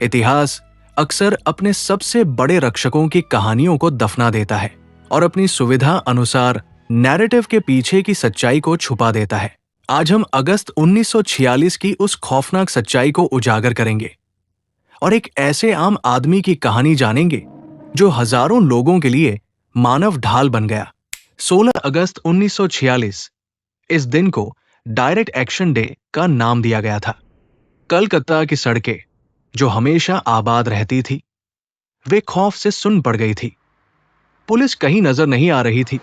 इतिहास अक्सर अपने सबसे बड़े रक्षकों की कहानियों को दफना देता है और अपनी सुविधा अनुसार नैरेटिव के पीछे की सच्चाई को छुपा देता है। आज हम अगस्त 1946 की उस खौफनाक सच्चाई को उजागर करेंगे और एक ऐसे आम आदमी की कहानी जानेंगे जो हजारों लोगों के लिए मानव ढाल बन गया। 16 अगस्त 1946 इस दिन को डायरेक्ट एक्शन डे का नाम दिया गया था। कलकत्ता की सड़कें जो हमेशा आबाद रहती थी, वे खौफ से सुन्न पड़ गई थी। पुलिस कहीं नजर नहीं आ रही थी,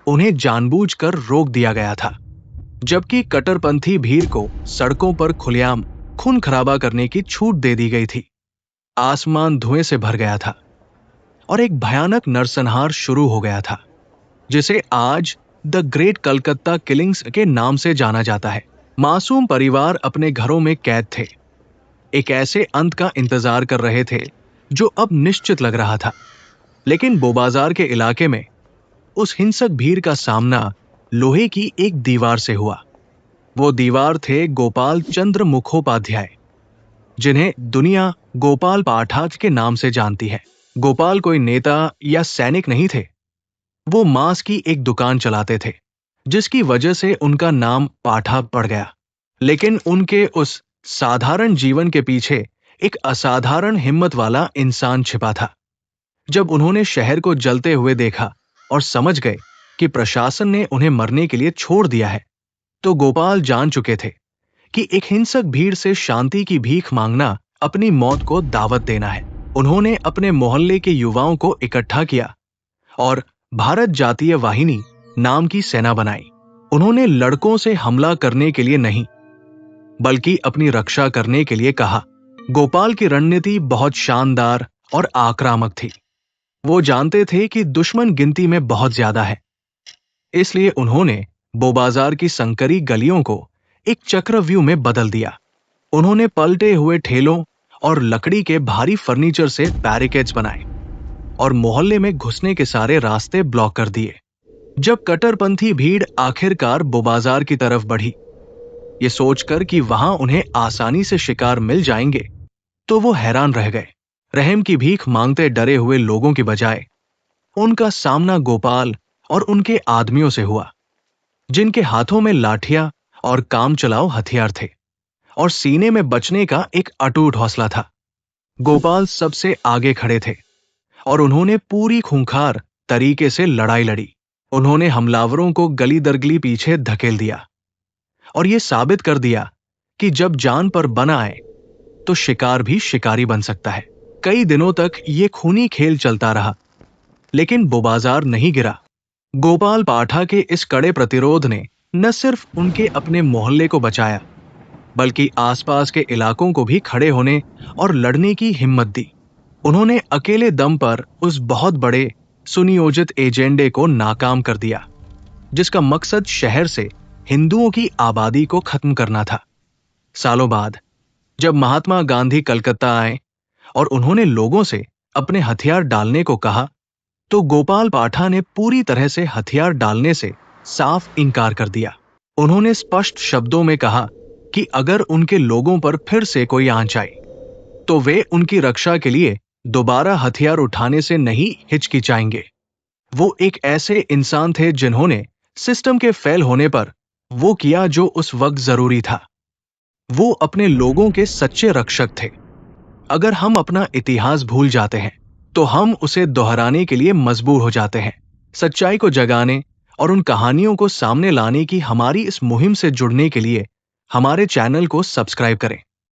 उन्हें जानबूझकर रोक दिया गया था, जबकि कट्टरपंथी भीड़ को सड़कों पर खुलेआम खून खराबा करने की छूट दे दी गई थी। आसमान धुएं से भर गया था और एक भयानक नरसंहार शुरू हो गया था, जिसे आज द ग्रेट कलकत्ता किलिंग्स के नाम से जाना जाता है। मासूम परिवार अपने घरों में कैद थे, एक ऐसे अंत का इंतजार कर रहे थे जो अब निश्चित लग रहा था। लेकिन बोबाजार के इलाके में उस हिंसक भीड़ का सामना लोहे की एक दीवार से हुआ। वो दीवार थे गोपाल चंद्र मुखोपाध्याय, जिन्हें दुनिया गोपाल पाठक के नाम से जानती है। गोपाल कोई नेता या सैनिक नहीं थे, वो मांस की एक दुकान चलाते थे, जिसकी वजह से उनका नाम पाठक पड़ गया। लेकिन उनके उस साधारण जीवन के पीछे एक असाधारण हिम्मत वाला इंसान छिपा था। जब उन्होंने शहर को जलते हुए देखा और समझ गए कि प्रशासन ने उन्हें मरने के लिए छोड़ दिया है, तो गोपाल जान चुके थे कि एक हिंसक भीड़ से शांति की भीख मांगना अपनी मौत को दावत देना है। उन्होंने अपने मोहल्ले के युवाओं को इकट्ठा किया और भारत जातीय वाहिनी नाम की सेना बनाई। उन्होंने लड़कों से हमला करने के लिए नहीं, बल्कि अपनी रक्षा करने के लिए कहा। गोपाल की रणनीति बहुत शानदार और आक्रामक थी। वो जानते थे कि दुश्मन गिनती में बहुत ज्यादा है, इसलिए उन्होंने बोबाजार की संकरी गलियों को एक चक्रव्यूह में बदल दिया। उन्होंने पलटे हुए ठेलों और लकड़ी के भारी फर्नीचर से बैरिकेड्स बनाए और मोहल्ले में घुसने के सारे रास्ते ब्लॉक कर दिए। जब कट्टरपंथी भीड़ आखिरकार बोबाजार की तरफ बढ़ी, ये सोचकर कि वहां उन्हें आसानी से शिकार मिल जाएंगे, तो वो हैरान रह गए। रहम की भीख मांगते डरे हुए लोगों की बजाय उनका सामना गोपाल और उनके आदमियों से हुआ, जिनके हाथों में लाठियां और काम चलाओ हथियार थे और सीने में बचने का एक अटूट हौसला था। गोपाल सबसे आगे खड़े थे और उन्होंने पूरी खूंखार तरीके से लड़ाई लड़ी। उन्होंने हमलावरों को गली दर गली पीछे धकेल दिया और यह साबित कर दिया कि जब जान पर बन आए तो शिकार भी शिकारी बन सकता है। कई दिनों तक ये खूनी खेल चलता रहा, लेकिन बोबाजार नहीं गिरा। गोपाल पाठक के इस कड़े प्रतिरोध ने न सिर्फ उनके अपने मोहल्ले को बचाया, बल्कि आसपास के इलाकों को भी खड़े होने और लड़ने की हिम्मत दी। उन्होंने अकेले दम पर उस बहुत बड़े सुनियोजित एजेंडे को नाकाम कर दिया, जिसका मकसद शहर से हिंदुओं की आबादी को खत्म करना था। सालों बाद जब महात्मा गांधी कलकत्ता आए और उन्होंने लोगों से अपने हथियार डालने को कहा, तो गोपाल पाठक ने पूरी तरह से हथियार डालने से साफ इनकार कर दिया। उन्होंने स्पष्ट शब्दों में कहा कि अगर उनके लोगों पर फिर से कोई आंच आई, तो वे उनकी रक्षा के लिए दोबारा हथियार उठाने से नहीं हिचकिचाएंगे। वो एक ऐसे इंसान थे जिन्होंने सिस्टम के फेल होने पर वो किया जो उस वक्त जरूरी था। वो अपने लोगों के सच्चे रक्षक थे। अगर हम अपना इतिहास भूल जाते हैं, तो हम उसे दोहराने के लिए मजबूर हो जाते हैं। सच्चाई को जगाने और उन कहानियों को सामने लाने की हमारी इस मुहिम से जुड़ने के लिए हमारे चैनल को सब्सक्राइब करें।